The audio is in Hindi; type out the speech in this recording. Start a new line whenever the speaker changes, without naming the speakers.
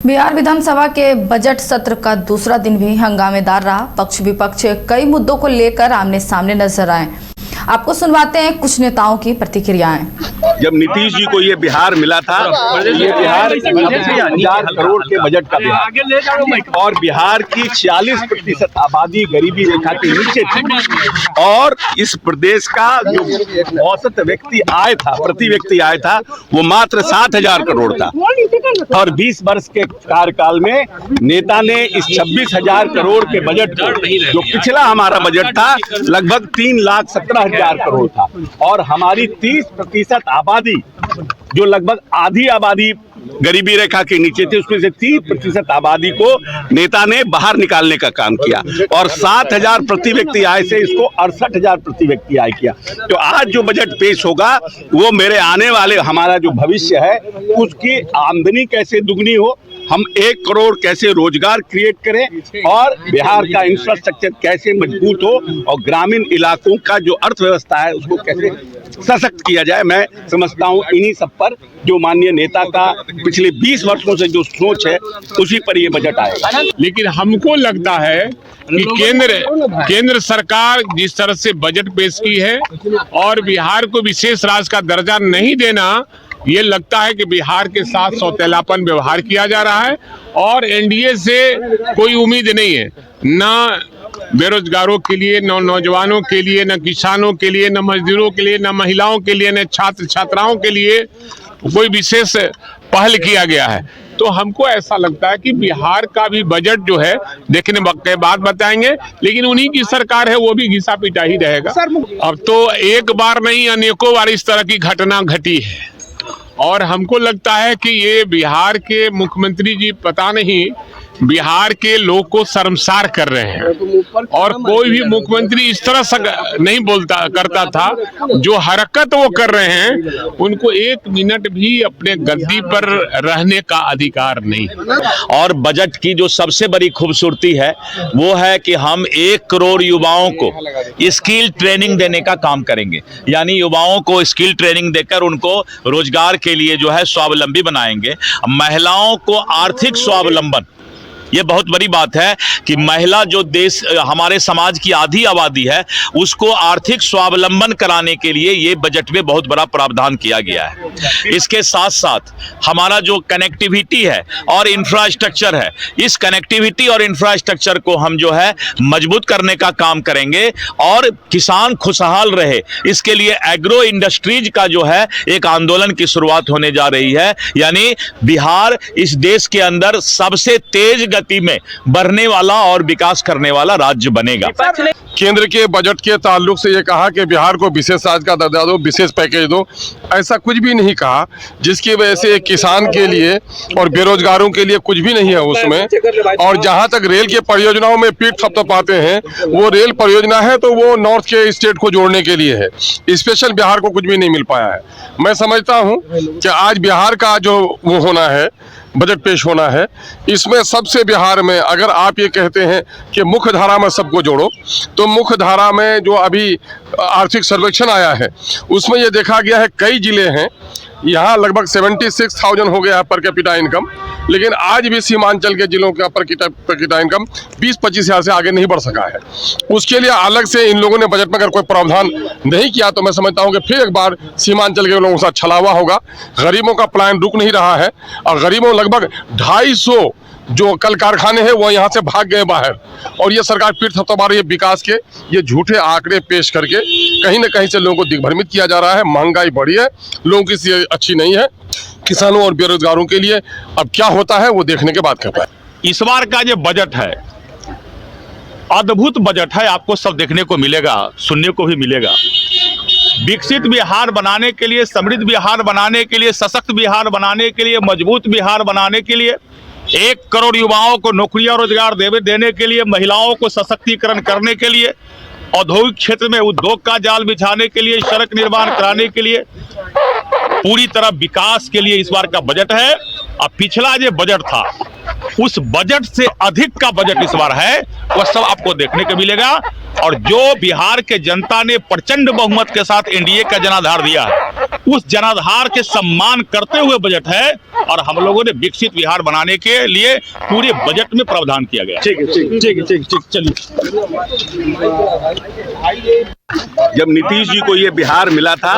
बिहार विधानसभा के बजट सत्र का दूसरा दिन भी हंगामेदार रहा। पक्ष विपक्ष कई मुद्दों को लेकर आमने सामने नजर आए। आपको सुनवाते हैं कुछ नेताओं की प्रतिक्रियाएं।
जब नीतीश जी को ये बिहार मिला था, ये बिहार 1000 करोड़ के बजट का बिहार, और बिहार की 40% आबादी गरीबी रेखा के नीचे थी, और इस प्रदेश का जो औसत व्यक्ति आय था, प्रति व्यक्ति आय था, वो मात्र 7000 करोड़ था। और 20 वर्ष के कार्यकाल में नेता ने इस 26,000 करोड़ के बजट को, जो पिछला हमारा बजट था लगभग 3,17,000 करोड़ था, और हमारी 30% आबादी, जो लगभग आधी आबादी गरीबी रेखा के नीचे थी, उसमें से 30% आबादी को नेता ने बाहर निकालने का काम किया, और 7,000 प्रति व्यक्ति आय से इसको 68,000 प्रति व्यक्ति आय किया। तो आज जो बजट पेश होगा वो मेरे आने वाले, हमारा जो भविष्य है उसकी आमदनी कैसे दुगनी हो, हम 1 करोड़ कैसे रोजगार क्रिएट करें, और बिहार का इंफ्रास्ट्रक्चर कैसे मजबूत हो, और ग्रामीण इलाकों का जो अर्थव्यवस्था है उसको कैसे सशक्त किया जाए। मैं समझता हूँ इन्हीं सब पर जो माननीय नेता का पिछले 20 वर्षों से जो सोच है उसी पर ये बजट आएगा।
लेकिन हमको लगता है कि केंद्र सरकार जिस तरह से बजट पेश की है और बिहार को विशेष राज्य का दर्जा नहीं देना, ये लगता है कि बिहार के साथ सौतेलापन व्यवहार किया जा रहा है, और एनडीए से कोई उम्मीद नहीं है, न बेरोजगारों के लिए, न नौजवानों के लिए, न किसानों के लिए, न मजदूरों के लिए, न महिलाओं के लिए, न छात्र छात्राओं के लिए कोई विशेष पहल किया गया है। तो हमको ऐसा लगता है कि बिहार का भी बजट जो है देखने के बाद बताएंगे, लेकिन उन्हीं की सरकार है, वो भी घिसा पिटा ही रहेगा। अब तो एक बार नहीं अनेकों बार इस तरह की घटना घटी है, और हमको लगता है कि ये बिहार के मुख्यमंत्री जी पता नहीं बिहार के लोग को शर्मसार कर रहे हैं, और कोई भी मुख्यमंत्री इस तरह से नहीं करता था। जो हरकत वो कर रहे हैं, उनको 1 मिनट भी अपने गद्दी पर रहने का अधिकार नहीं है।
और बजट की जो सबसे बड़ी खूबसूरती है वो है कि हम 1 करोड़ युवाओं को स्किल ट्रेनिंग देने का काम करेंगे, यानी युवाओं को स्किल ट्रेनिंग देकर उनको रोजगार के लिए जो है स्वावलंबी बनाएंगे। महिलाओं को आर्थिक स्वावलंबन, ये बहुत बड़ी बात है कि महिला जो देश, हमारे समाज की आधी आबादी है, उसको आर्थिक स्वावलंबन कराने के लिए ये बजट में बहुत बड़ा प्रावधान किया गया है। इसके साथ साथ हमारा जो कनेक्टिविटी है और इंफ्रास्ट्रक्चर है, इस कनेक्टिविटी और इंफ्रास्ट्रक्चर को हम जो है मजबूत करने का काम करेंगे, और किसान खुशहाल रहे, इसके लिए एग्रो इंडस्ट्रीज का जो है एक आंदोलन की शुरुआत होने जा रही है। यानी बिहार इस देश के अंदर सबसे तेज गति में बढ़ने वाला और विकास करने वाला राज्य बनेगा।
केंद्र के बजट के ताल्लुक से ये कहा कि बिहार को विशेष राज्य का दर्जा दो, विशेष पैकेज दो, ऐसा कुछ भी नहीं कहा, जिसकी वजह से किसान के लिए और बेरोजगारों के लिए कुछ भी नहीं है उसमें। और जहां तक रेल के परियोजनाओं में पीठ थपथपाते हैं, वो रेल परियोजना है तो वो नॉर्थ के स्टेट को जोड़ने के लिए है, स्पेशल बिहार को कुछ भी नहीं मिल पाया है। मैं समझता हूँ कि आज बिहार का जो वो होना है, बजट पेश होना है, इसमें सबसे बिहार में अगर आप ये कहते हैं कि मुख्य धारा में सबको जोड़ो, तो मुख्य धारा में जो अभी आर्थिक सर्वेक्षण आया है उसमें ये देखा गया है कई जिले हैं, यहाँ लगभग 76,000 हो गया है पर कैपिटा इनकम, लेकिन आज भी सीमांचल के जिलों का पर कैपिटा इनकम 20-25 हज़ार से आगे नहीं बढ़ सका है। उसके लिए अलग से इन लोगों ने बजट में अगर कोई प्रावधान नहीं किया तो मैं समझता हूँ कि फिर एक बार सीमांचल के लोगों के साथ छलावा होगा। गरीबों का प्लान रुक नहीं रहा है, और गरीबों लगभग 250 जो कल कारखाने हैं वो यहाँ से भाग गए बाहर, और ये सरकार पीठ थपथपा रही है विकास के ये झूठे आंकड़े पेश करके। कहीं ना कहीं से लोगों को दिग्भ्रमित किया जा रहा है। महंगाई बढ़ी है, लोगों की स्थिति अच्छी नहीं है, किसानों और बेरोजगारों के लिए अब क्या होता है वो देखने के बाद कहता है।
इस बार का जो बजट है अद्भुत बजट है, आपको सब देखने को मिलेगा, सुनने को भी मिलेगा। विकसित बिहार बनाने के लिए, समृद्ध बिहार बनाने के लिए, सशक्त बिहार बनाने के लिए, मजबूत बिहार बनाने के लिए, 1 करोड़ युवाओं को नौकरियां रोजगार देने के लिए, महिलाओं को सशक्तिकरण करने के लिए, औद्योगिक क्षेत्र में उद्योग का जाल बिछाने के लिए, सड़क निर्माण कराने के लिए, पूरी तरह विकास के लिए इस बार का बजट है। अब पिछला जो बजट था उस बजट से अधिक का बजट इस बार है, वह सब आपको देखने को मिलेगा। और जो बिहार के जनता ने प्रचंड बहुमत के साथ एनडीए का जनाधार दिया है, उस जनाधार के सम्मान करते हुए बजट है और हम लोगों ने विकसित बिहार बनाने के लिए पूरे बजट में प्रावधान किया गया।
ठीक है, चलिए। जब नीतीश जी को ये बिहार मिला था